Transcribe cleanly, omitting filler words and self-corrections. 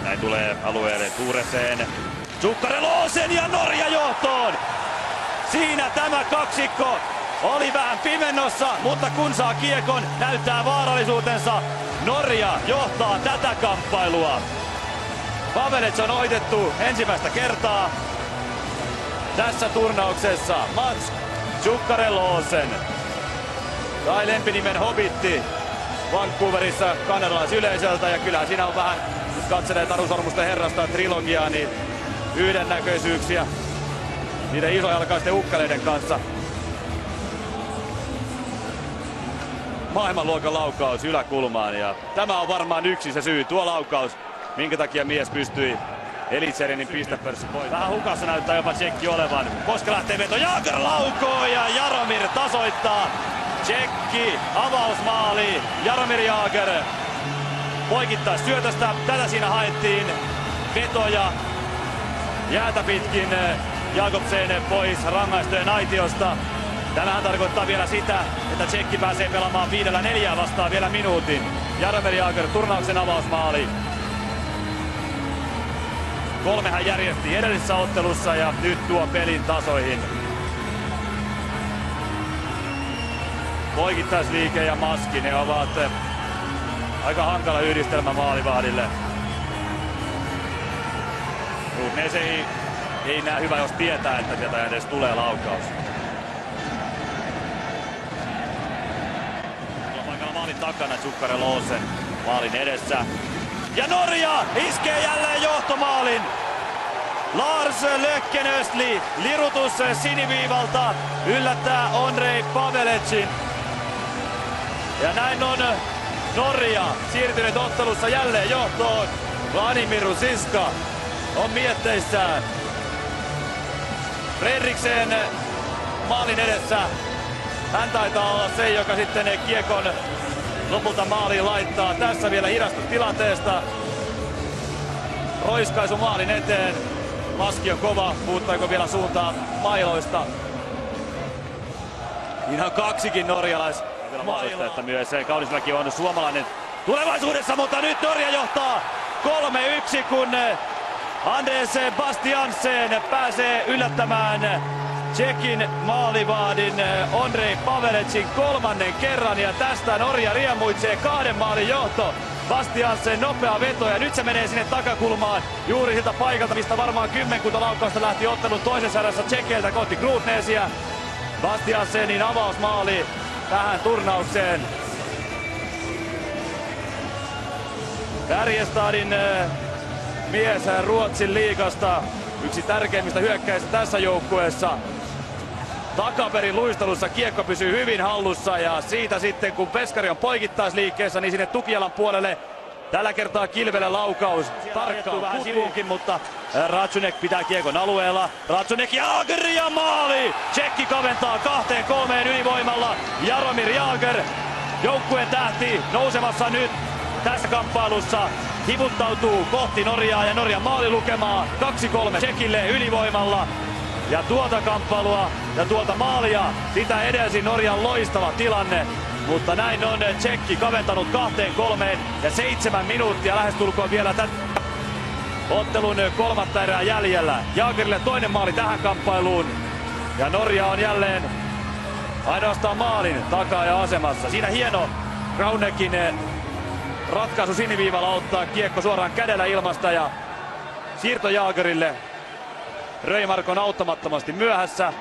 Näin tulee alueelle Tureseen. Zuccarellosen ja Norja johtoon! Siinä tämä kaksikko oli vähän pimennossa, mutta kun saa kiekon, näyttää vaarallisuutensa. Norja johtaa tätä kamppailua. Pavelec on ohitettu ensimmäistä kertaa tässä turnauksessa. Mats Zuccarellosen, tai lempinimen Hobbitti, Vancouverissa kanadalaisyleisöltä. Ja kyllähän siinä on vähän, jos katselee Taru Sormusten herrasta trilogiaa, niin yhdennäköisyyksiä niiden isojalkaisten ukkeleiden kanssa. Maailmanluokan laukaus yläkulmaan, ja tämä on varmaan yksi se syy, tuo laukaus, minkä takia mies pystyi Elitserinin pistepörssin pois. Vähän hukassa näyttää jopa tsekki olevan. Koska lähtee veto, Jagr laukoo ja Jaromir tasoittaa. Tsekki, avausmaali, Jaromir Jagr poikittaa syötöstä. Tätä siinä haettiin, vetoja jäätä pitkin. Jakobsen pois rangaistujen aitiosta. Tämähän tarkoittaa vielä sitä, että tsekki pääsee pelaamaan 5-4 vastaan vielä minuutin. Jaromir Jagr, turnauksen avausmaali. 3 hän järjesti edellisessä ottelussa ja nyt tuo pelin tasoihin. Poikittaisliike ja maski, ne ovat aika hankala yhdistelmä maalivahdille. Ruutnes ei näe hyvä, jos tietää, että sieltä edes tulee laukaus. Paikalla maalin takana Zuccarellosen maalin edessä. Ja Norja iskee jälleen johtomaalin. Lars Lökkenöstli, lirutus siniviivalta, yllättää Ondrej Pavelecin. Ja näin on Norja siirtynyt ottelussa jälleen johtoon. Vladimir Ruzicka on mietteissään. Fredriksen maalin edessä. Hän taitaa olla se, joka sitten kiekon lopulta maaliin laittaa. Tässä vielä hidastustilanteesta. Roiskaisu maalin eteen. Maski on kova. Puuttaako vielä suuntaan mailoista? Ihan kaksikin norjalaismailoista myös. Kaunismäki on suomalainen tulevaisuudessa, mutta nyt Norja johtaa 3-1, kun Andres Bastiansen pääsee yllättämään Tšekin maalivahdin Ondrej Pavelecin 3. kerran, ja tästä Norja riemuitsee 2 maalin johto. Bastiansen nopea veto, ja nyt se menee sinne takakulmaan juuri siltä paikalta, mistä varmaan kymmenkunta laukausta lähti ottelun toisessa erässä Tšekeiltä kohti Grutnesia. Bastiansenin avausmaali tähän turnaukseen. Färjestadin mies Ruotsin liigasta, yksi tärkeimmistä hyökkäistä tässä joukkueessa. Takaperin luistelussa kiekko pysyy hyvin hallussa, ja siitä sitten kun Peskari on poikittaisliikkeessä, niin sinne tukijalan puolelle tällä kertaa Kilvelle laukaus. Tarkkaan vähän sivuunkin, mutta Ratsunek pitää kiekon alueella. Ratsunek, Jagr ja maali! Tšekki kaventaa 2-3 ylivoimalla. Jaromir Jagr, joukkueen tähti, nousemassa nyt tässä kamppailussa. Hivuttautuu kohti Norjaa ja Norjan maalilukemaa. 2-3 Tšekille ylivoimalla. Ja tuota kamppailua ja tuota maalia, sitä edelsi Norjan loistava tilanne. Mutta näin on Tšekki kaventanut 2-3 ja 7 minuuttia lähestulkoon vielä ottelun 3. erää jäljellä. Jagrille toinen maali tähän kamppailuun. Ja Norja on jälleen ainoastaan maalin takaa ja asemassa. Siinä hieno Raunekin ratkaisu siniviivalla, ottaa kiekko suoraan kädellä ilmasta ja siirto Jagrille. Röimark on auttamattomasti myöhässä.